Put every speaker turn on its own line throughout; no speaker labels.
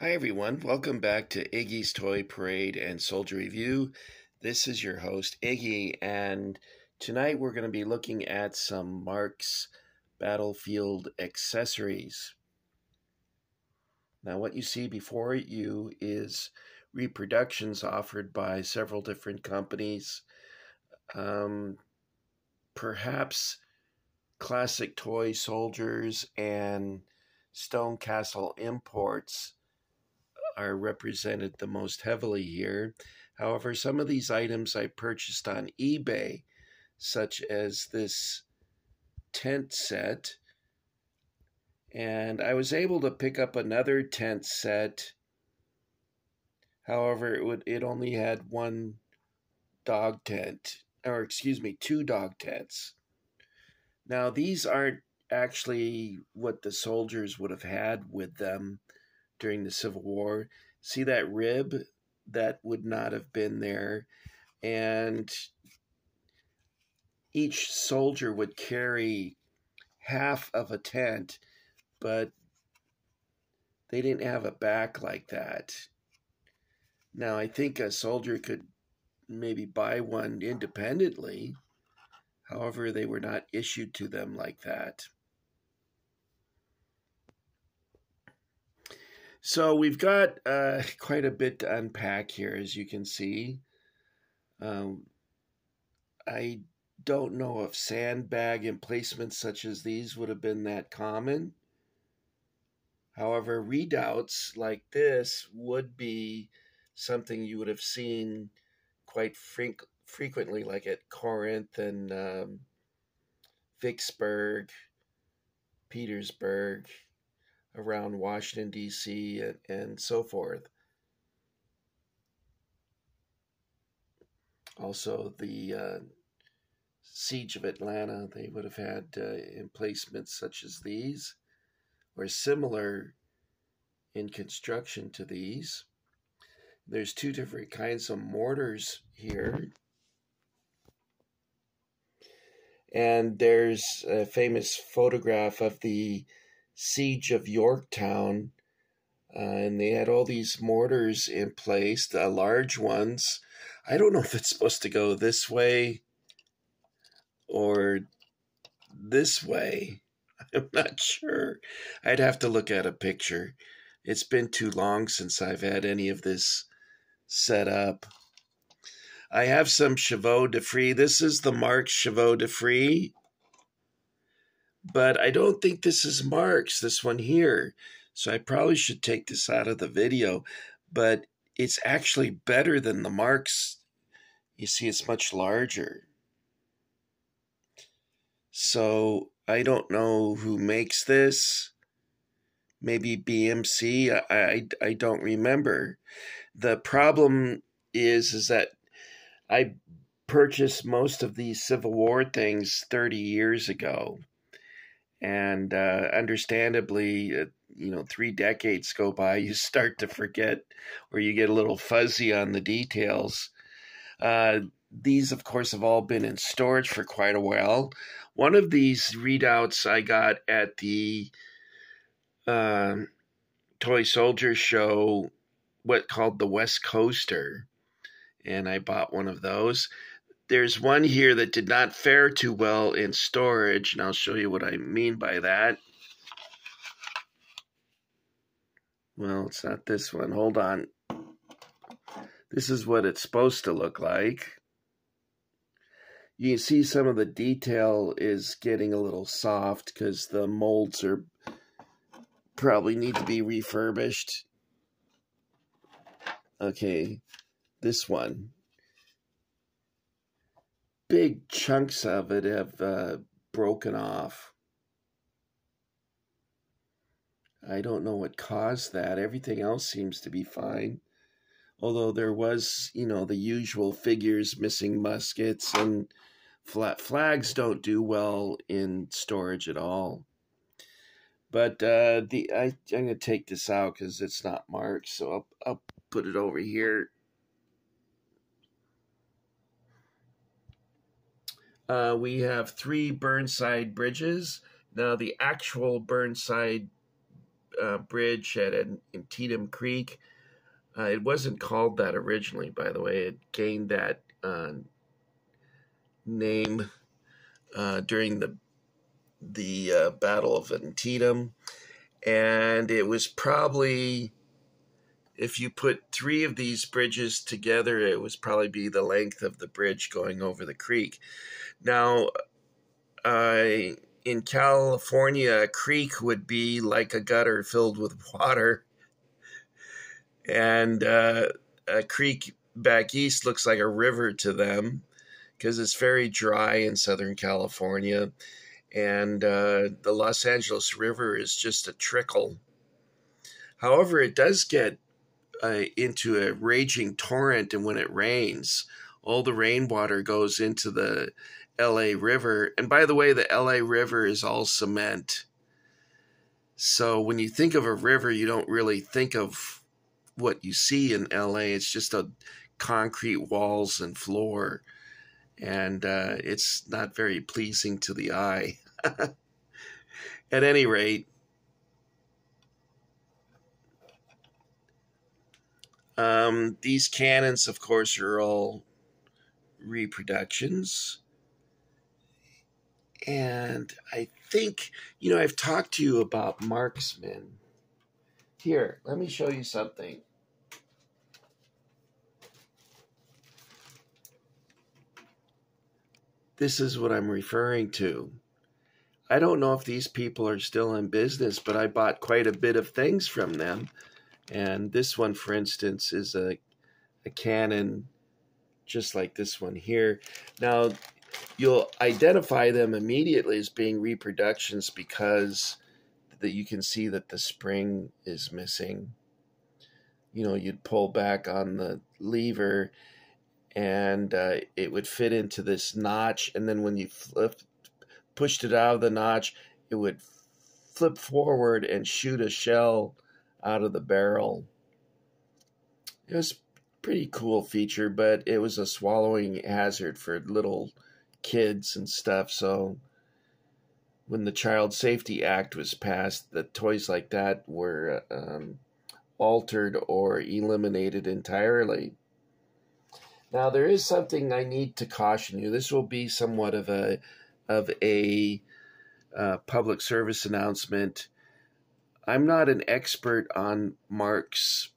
Hi everyone, welcome back to Iggy's Toy Parade and Soldier Review. This is your host Iggy, and tonight we're going to be looking at some Marx battlefield accessories. Now, what you see before you is reproductions offered by several different companies. Um, Perhaps Classic Toy Soldiers and Stone Castle Imports are represented the most heavily here. However, some of these items I purchased on eBay, such as this tent set, and I was able to pick up another tent set. However, it only had one dog tent, or excuse me, two dog tents. Now, these aren't actually what the soldiers would have had with them during the Civil War. See that rib? That would not have been there. And each soldier would carry half of a tent, but they didn't have a back like that. Now, I think a soldier could maybe buy one independently. However, they were not issued to them like that. So we've got quite a bit to unpack here, as you can see. Um, I don't know if sandbag emplacements such as these would have been that common. However, redoubts like this would be something you would have seen quite frequently, like at Corinth and Vicksburg, Petersburg, around Washington, D.C., and so forth. Also, the Siege of Atlanta, they would have had emplacements such as these, or similar in construction to these. There's two different kinds of mortars here. And there's a famous photograph of the Siege of Yorktown. And they had all these mortars in place, the large ones. I don't know if it's supposed to go this way or this way. I'm not sure. I'd have to look at a picture. It's been too long since I've had any of this set up. I have some chevaux de frise. This is the Marx chevaux de frise, but I don't think this is Marx, this one here. So I probably should take this out of the video, but it's actually better than the Marx. You see, it's much larger. So I don't know who makes this. Maybe BMC. I don't remember. The problem is that I purchased most of these Civil War things 30 years ago. And understandably, 3 decades go by, you start to forget or you get a little fuzzy on the details. These, of course, have all been in storage for quite a while. One of these readouts I got at the Toy Soldier show, what called the West Coaster, and I bought one of those. There's one here that did not fare too well in storage, and I'll show you what I mean by that. Well, it's not this one. Hold on. This is what it's supposed to look like. You can see some of the detail is getting a little soft because the molds are probably need to be refurbished. Okay, this one. Big chunks of it have broken off. I don't know what caused that. Everything else seems to be fine. Although there was, the usual figures, missing muskets, and flags don't do well in storage at all. But I'm going to take this out because it's not marked, so I'll put it over here. We have 3 Burnside bridges. Now, the actual Burnside bridge at Antietam Creek. It wasn't called that originally, by the way. It gained that name during the Battle of Antietam, and it was probably, if you put three of these bridges together, it was probably be the length of the bridge going over the creek. Now, in California, a creek would be like a gutter filled with water, and a creek back east looks like a river to them because it's very dry in Southern California, and the Los Angeles River is just a trickle. However, it does get into a raging torrent, and when it rains, all the rainwater goes into the LA River. And by the way, the LA River is all cement. So when you think of a river, you don't really think of what you see in LA. It's just a concrete walls and floor, and it's not very pleasing to the eye. At any rate, these cannons, of course, are all reproductions. And I think, I've talked to you about marksmen. Here, let me show you something. This is what I'm referring to. I don't know if these people are still in business, but I bought quite a bit of things from them. And this one, for instance, is a cannon just like this one here. Now, you'll identify them immediately as being reproductions because you can see that the spring is missing. You'd pull back on the lever and it would fit into this notch, and then when you pushed it out of the notch, it would flip forward and shoot a shell out of the barrel. It was a pretty cool feature, but it was a swallowing hazard for little kids and stuff. So when the Child Safety Act was passed, the toys like that were altered or eliminated entirely. Now, there is something I need to caution you. This will be somewhat of a public service announcement. I'm not an expert on Marx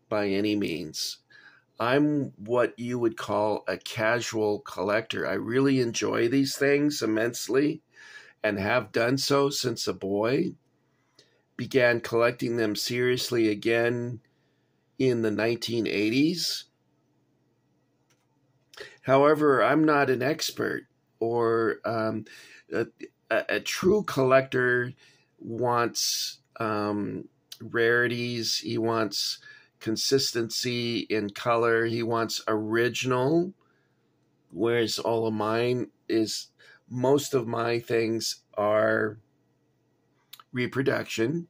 by any means. I'm what you would call a casual collector. I really enjoy these things immensely and have done so since a boy. Began collecting them seriously again in the 1980s. However, I'm not an expert, or a true collector wants rarities. He wants consistency in color. He wants original, whereas all of mine is, most of my things are reproduction.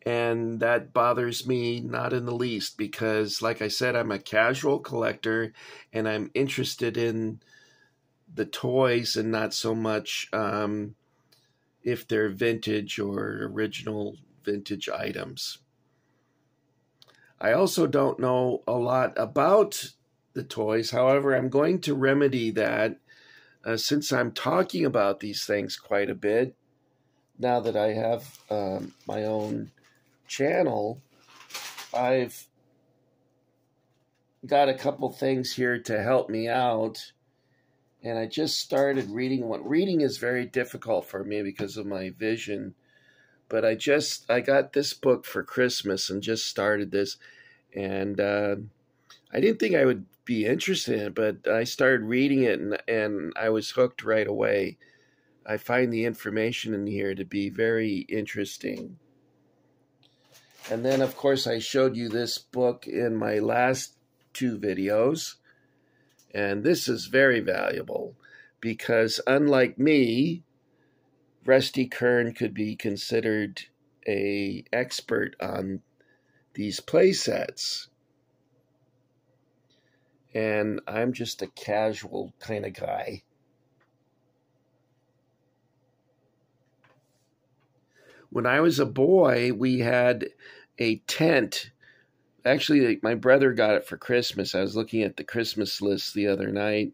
And that bothers me not in the least because, like I said, I'm a casual collector and I'm interested in the toys and not so much if they're vintage or original vintage items. I also don't know a lot about the toys. However, I'm going to remedy that since I'm talking about these things quite a bit now that I have my own channel. I've got a couple things here to help me out, and I just started reading one. Reading is very difficult for me because of my vision, but I got this book for Christmas and just started this, and I didn't think I would be interested in it, but I started reading it and I was hooked right away. I find the information in here to be very interesting. And then, of course, I showed you this book in my last two videos. And this is very valuable because, unlike me, Rusty Kern could be considered an expert on these play sets. And I'm just a casual kind of guy. When I was a boy, we had a tent. Actually, my brother got it for Christmas. I was looking at the Christmas list the other night,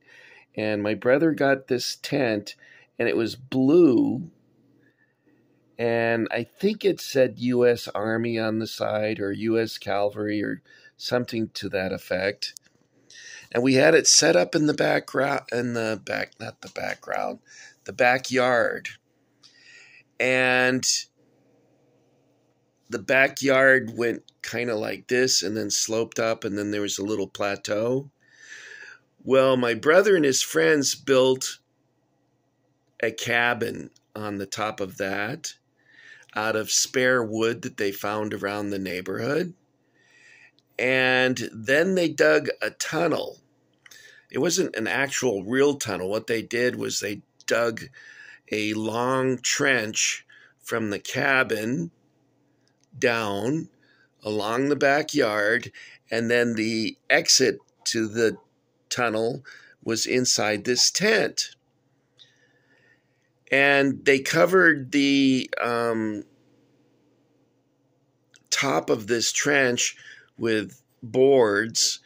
and my brother got this tent, and it was blue, and I think it said U.S. Army on the side or U.S. Cavalry or something to that effect. And we had it set up in the background, not the background, the backyard. And the backyard went kind of like this and then sloped up, and then there was a little plateau. Well, my brother and his friends built a cabin on the top of that out of spare wood that they found around the neighborhood. And then they dug a tunnel. It wasn't an actual real tunnel. What they did was they dug a long trench from the cabin down along the backyard, and then the exit to the tunnel was inside this tent. And they covered the top of this trench with boards,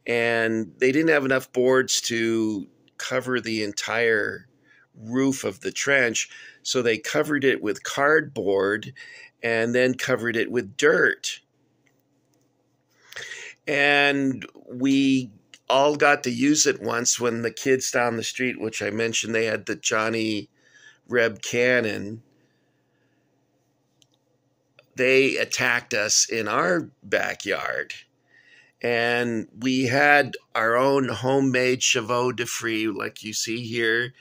and they didn't have enough boards to cover the entire roof of the trench, so they covered it with cardboard and then covered it with dirt. And we all got to use it once when the kids down the street, which I mentioned, they had the Johnny Reb cannon. They attacked us in our backyard. And we had our own homemade chevaux de frise, like you see here.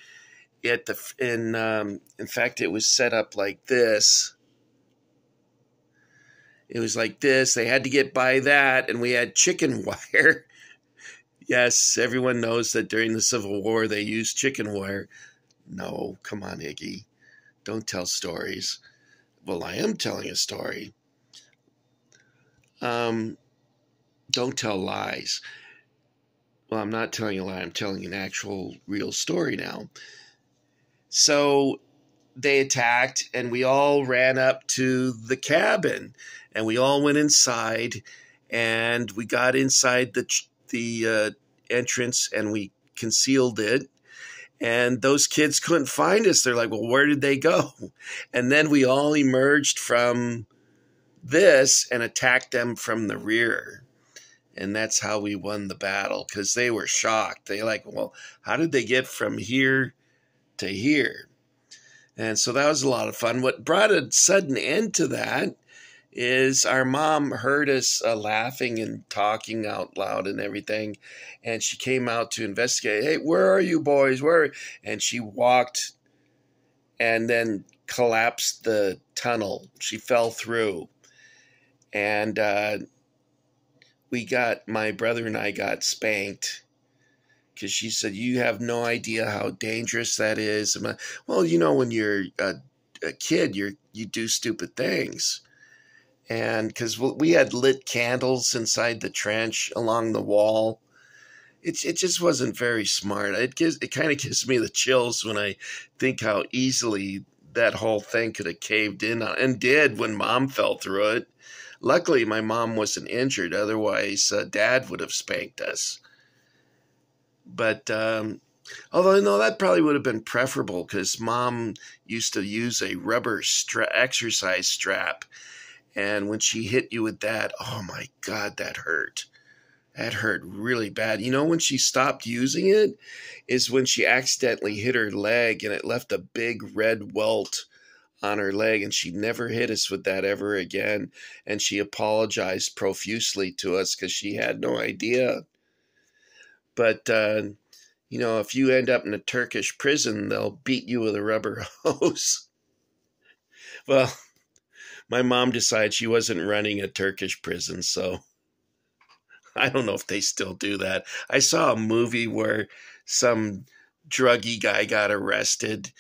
In fact, it was set up like this. It was like this. They had to get by that, and we had chicken wire. Yes, everyone knows that during the Civil War they used chicken wire. No, come on, Iggy. Don't tell stories. Well, I am telling a story. Don't tell lies. Well, I'm not telling a lie. I'm telling an actual, real story now. So they attacked, and we all ran up to the cabin, and we all went inside, and we got inside the entrance, and we concealed it. And those kids couldn't find us. They're like, well, where did they go? And then we all emerged from this and attacked them from the rear. And that's how we won the battle, because they were shocked. They like, well, how did they get from here to here? And so that was a lot of fun. What brought a sudden end to that is our mom heard us laughing and talking out loud and everything. And she came out to investigate. Hey, where are you boys? Where? And she walked and then collapsed the tunnel. She fell through. And my brother and I got spanked because she said, you have no idea how dangerous that is. I'm like, well, you know, when you're a kid, you do stupid things. And because we had lit candles inside the trench along the wall, it just wasn't very smart. It kind of gives me the chills when I think how easily that whole thing could have caved in and did when Mom fell through it. Luckily, my mom wasn't injured. Otherwise, Dad would have spanked us. But although, no, that probably would have been preferable because Mom used to use a rubber exercise strap. And when she hit you with that, oh my God, that hurt. That hurt really bad. You know, when she stopped using it is when she accidentally hit her leg and it left a big red welt on her leg, and she never hit us with that ever again. And she apologized profusely to us because she had no idea. But, you know, if you end up in a Turkish prison, they'll beat you with a rubber hose. Well, my mom decided she wasn't running a Turkish prison, so I don't know if they still do that. I saw a movie where some druggy guy got arrested,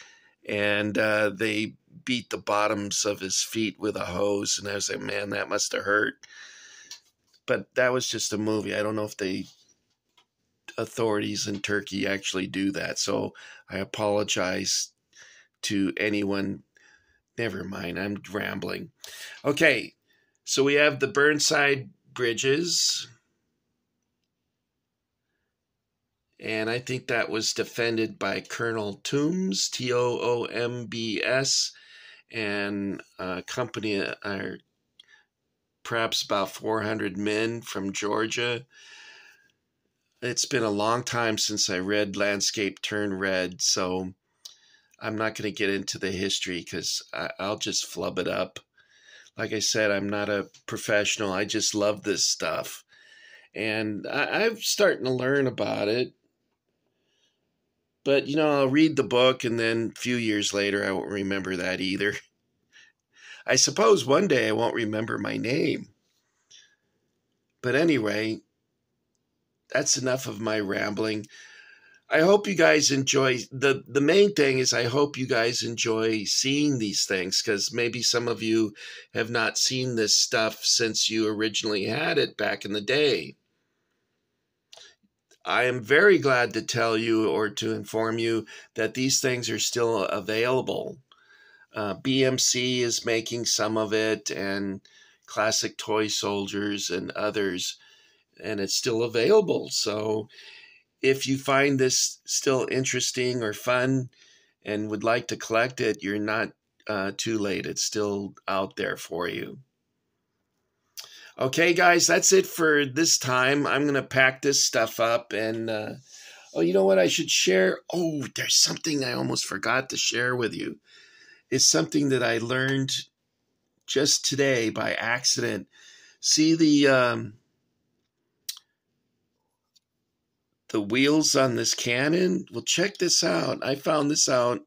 and they beat the bottoms of his feet with a hose, and I was like, man, that must have hurt. But that was just a movie. I don't know if the authorities in Turkey actually do that, so I apologize to anyone Never mind, I'm rambling. Okay, so we have the Burnside Bridges, and I think that was defended by Colonel Toombs, Toombs, and a company, perhaps about 400 men from Georgia. It's been a long time since I read Landscape Turned Red, so I'm not going to get into the history because I'll just flub it up. Like I said, I'm not a professional. I just love this stuff. And I'm starting to learn about it. But, I'll read the book and then a few years later, I won't remember that either. I suppose one day I won't remember my name. But anyway, that's enough of my rambling. I hope you guys enjoy. The main thing is I hope you guys enjoy seeing these things, because maybe some of you have not seen this stuff since you originally had it back in the day. I am very glad to tell you or to inform you that these things are still available. BMC is making some of it, and Classic Toy Soldiers and others, and it's still available. So if you find this still interesting or fun and would like to collect it, you're not too late. It's still out there for you. Okay, guys, that's it for this time. I'm going to pack this stuff up and, oh, you know what I should share? Oh, there's something I almost forgot to share with you. It's something that I learned just today by accident. See the wheels on this cannon? Well, check this out. I found this out.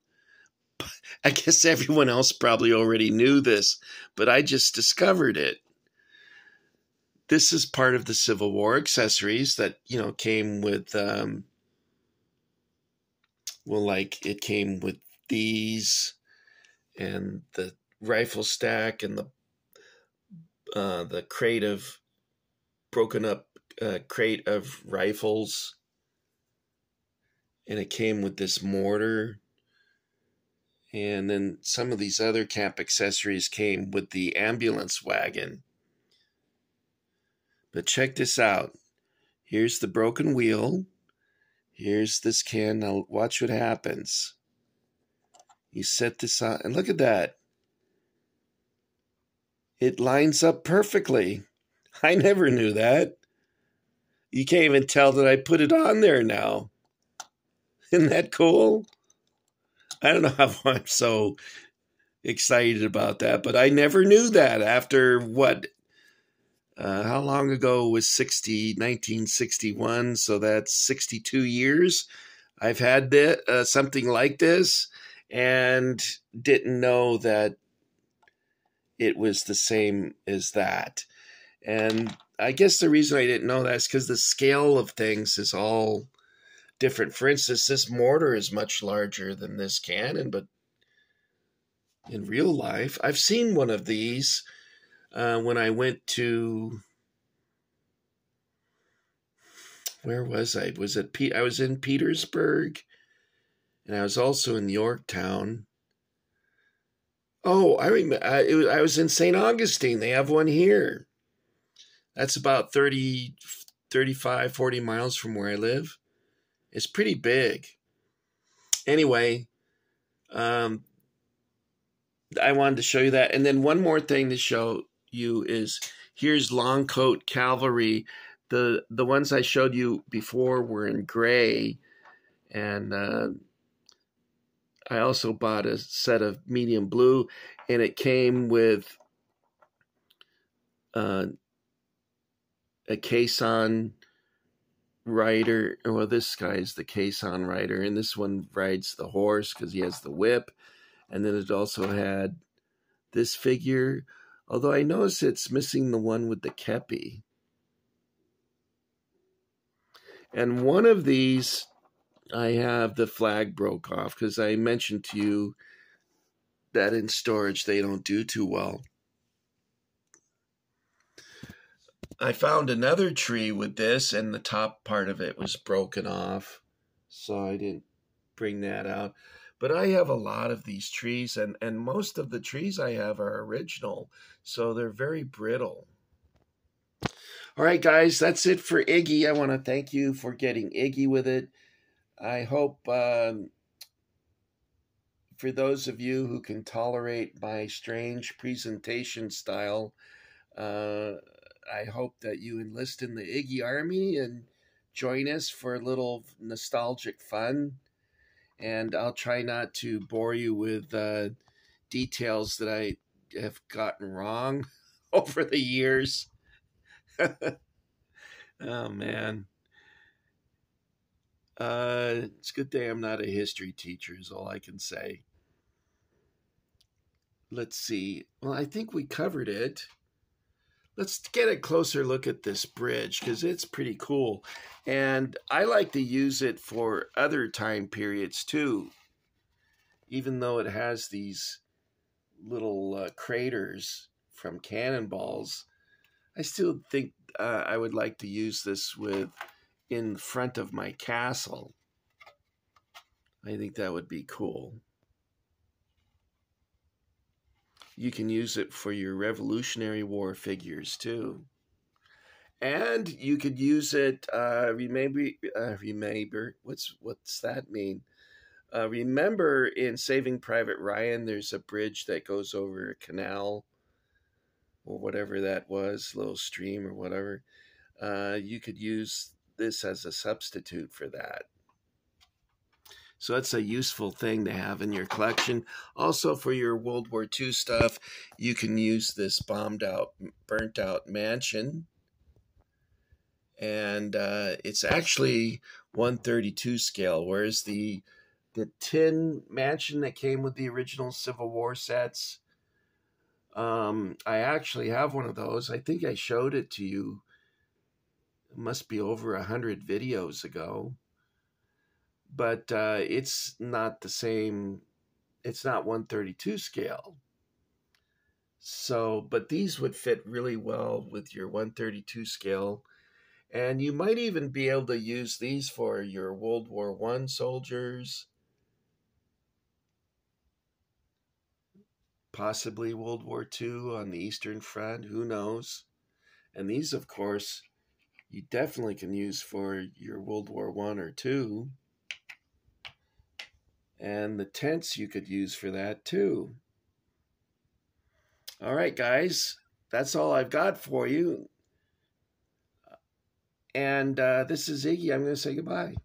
I guess everyone else probably already knew this, but I just discovered it. This is part of the Civil War accessories that, came with, it came with these and the rifle stack and the crate of broken up crate of rifles. And it came with this mortar. And then some of these other camp accessories came with the ambulance wagon. But check this out. Here's the broken wheel. Here's this can. Now watch what happens. You set this on, and look at that. It lines up perfectly. I never knew that. You can't even tell that I put it on there now. Isn't that cool? I don't know how I'm so excited about that, but I never knew that after what? How long ago was 1961? So that's 62 years. I've had something like this and didn't know that it was the same as that. And I guess the reason I didn't know that is because the scale of things is all different. For instance, this mortar is much larger than this cannon, but in real life, I've seen one of these when I went to, where was I? I was in Petersburg, and I was also in Yorktown. Oh, I remember. I was in St. Augustine. They have one here. That's about 30, 35, 40 miles from where I live. It's pretty big. Anyway, I wanted to show you that. And then one more thing to show you is here's long coat cavalry. The ones I showed you before were in gray. And I also bought a set of medium blue. And it came with a caisson rider. Well, this guy's the caisson rider, and this one rides the horse because he has the whip. And then it also had this figure, although I notice it's missing the one with the kepi. And one of these, I have the flag broke off because I mentioned to you that in storage they don't do too well. I found another tree with this, and the top part of it was broken off, so I didn't bring that out. But I have a lot of these trees, and most of the trees I have are original, so they're very brittle. All right, guys, that's it for Iggy. I want to thank you for getting Iggy with it. I hope for those of you who can tolerate my strange presentation style, uh, I hope that you enlist in the Iggy Army and join us for a little nostalgic fun. And I'll try not to bore you with details that I have gotten wrong over the years. Oh, man. It's a good thing I'm not a history teacher, is all I can say. Let's see. Well, I think we covered it. Let's get a closer look at this bridge because it's pretty cool. And I like to use it for other time periods too, even though it has these little craters from cannonballs. I still think I would like to use this with in front of my castle. I think that would be cool. You can use it for your Revolutionary War figures too. And you could use it, remember, what's that mean? Remember in Saving Private Ryan, there's a bridge that goes over a canal or whatever that was, little stream or whatever. You could use this as a substitute for that. So that's a useful thing to have in your collection. Also, for your World War II stuff, you can use this burnt out mansion. And it's actually 132 scale, whereas the tin mansion that came with the original Civil War sets, I actually have one of those. I think I showed it to you. It must be over 100 videos ago. But it's not the same. It's not 132 scale. So, but these would fit really well with your 132 scale. And you might even be able to use these for your World War I soldiers, possibly World War II on the Eastern Front, who knows? And these, of course, you definitely can use for your World War I or II. And the tents you could use for that too. All right, guys, that's all I've got for you. And this is Iggy. I'm going to say goodbye.